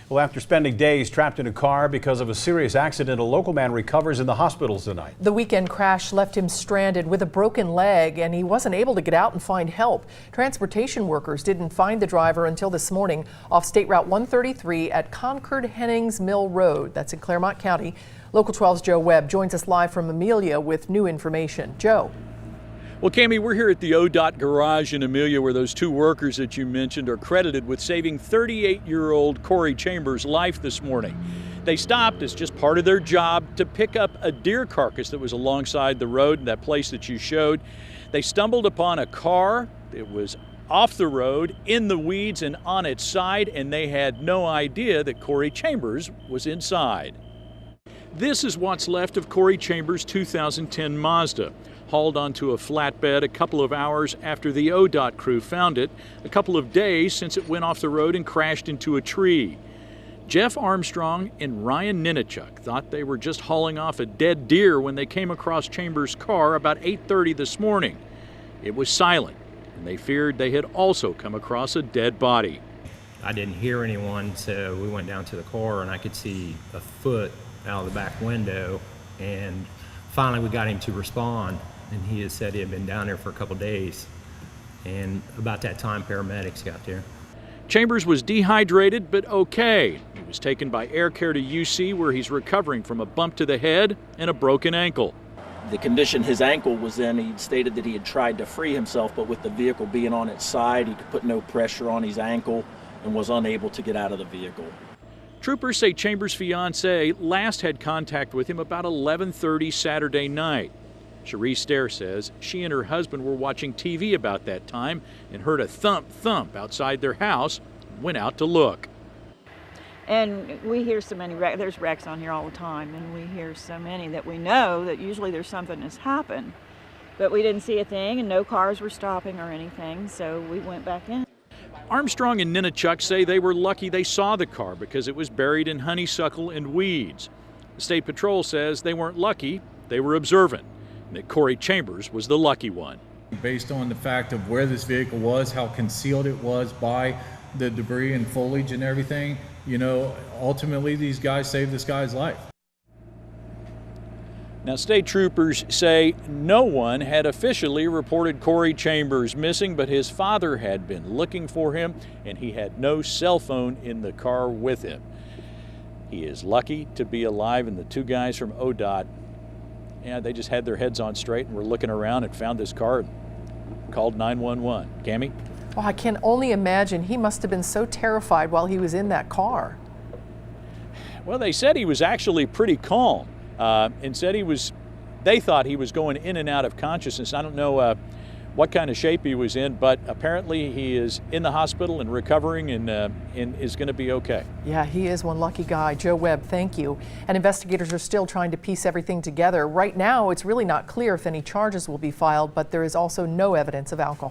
Well, after spending days trapped in a car because of a serious accident, a local man recovers in the hospital tonight. The weekend crash left him stranded with a broken leg, and he wasn't able to get out and find help. Transportation workers didn't find the driver until this morning off State Route 133 at Concord-Hennings Mill Road. That's in Clermont County. Local 12's Joe Webb joins us live from Amelia with new information. Joe. Well, Cami, we're here at the ODOT garage in Amelia where those two workers that you mentioned are credited with saving 38-year-old Kory Chambers' life this morning. They stopped as just part of their job to pick up a deer carcass that was alongside the road in that place that you showed. They stumbled upon a car. It was off the road, in the weeds and on its side, and they had no idea that Kory Chambers was inside. This is what's left of Kory Chambers' 2010 Mazda. Hauled onto a flatbed a couple of hours after the ODOT crew found it, a couple of days since it went off the road and crashed into a tree. Jeff Armstrong and Ryan Ninachuk thought they were just hauling off a dead deer when they came across Chambers' car about 8:30 this morning. It was silent, and they feared they had also come across a dead body. I didn't hear anyone, so we went down to the car and I could see a foot out of the back window, and finally we got him to respond. And he had said he had been down there for a couple days, and about that time paramedics got there. Chambers was dehydrated but okay. He was taken by air care to UC where he's recovering from a bump to the head and a broken ankle. The condition his ankle was in, he stated that he had tried to free himself, but with the vehicle being on its side, he could put no pressure on his ankle and was unable to get out of the vehicle. Troopers say Chambers' fiancée last had contact with him about 11:30 Saturday night. Cherie Stair says she and her husband were watching TV about that time and heard a thump thump outside their house and went out to look. And we hear so many wrecks, there's wrecks on here all the time, and we hear so many that we know that usually there's something that's happened. But we didn't see a thing and no cars were stopping or anything, so we went back in. Armstrong and Ninachuk say they were lucky they saw the car because it was buried in honeysuckle and weeds. The State Patrol says they weren't lucky, they were observant. That Kory Chambers was the lucky one. Based on the fact of where this vehicle was, how concealed it was by the debris and foliage and everything, you know, ultimately these guys saved this guy's life. Now, state troopers say no one had officially reported Kory Chambers missing, but his father had been looking for him and he had no cell phone in the car with him. He is lucky to be alive, and the two guys from ODOT, yeah, they just had their heads on straight and were looking around and found this car and called 911. Cammie? Well, I can only imagine he must have been so terrified while he was in that car. Well, they said he was actually pretty calm and said they thought he was going in and out of consciousness. I don't know what kind of shape he was in, but apparently he is in the hospital and recovering and is going to be okay. Yeah, he is one lucky guy. Joe Webb, thank you. And investigators are still trying to piece everything together. Right now, it's really not clear if any charges will be filed, but there is also no evidence of alcohol.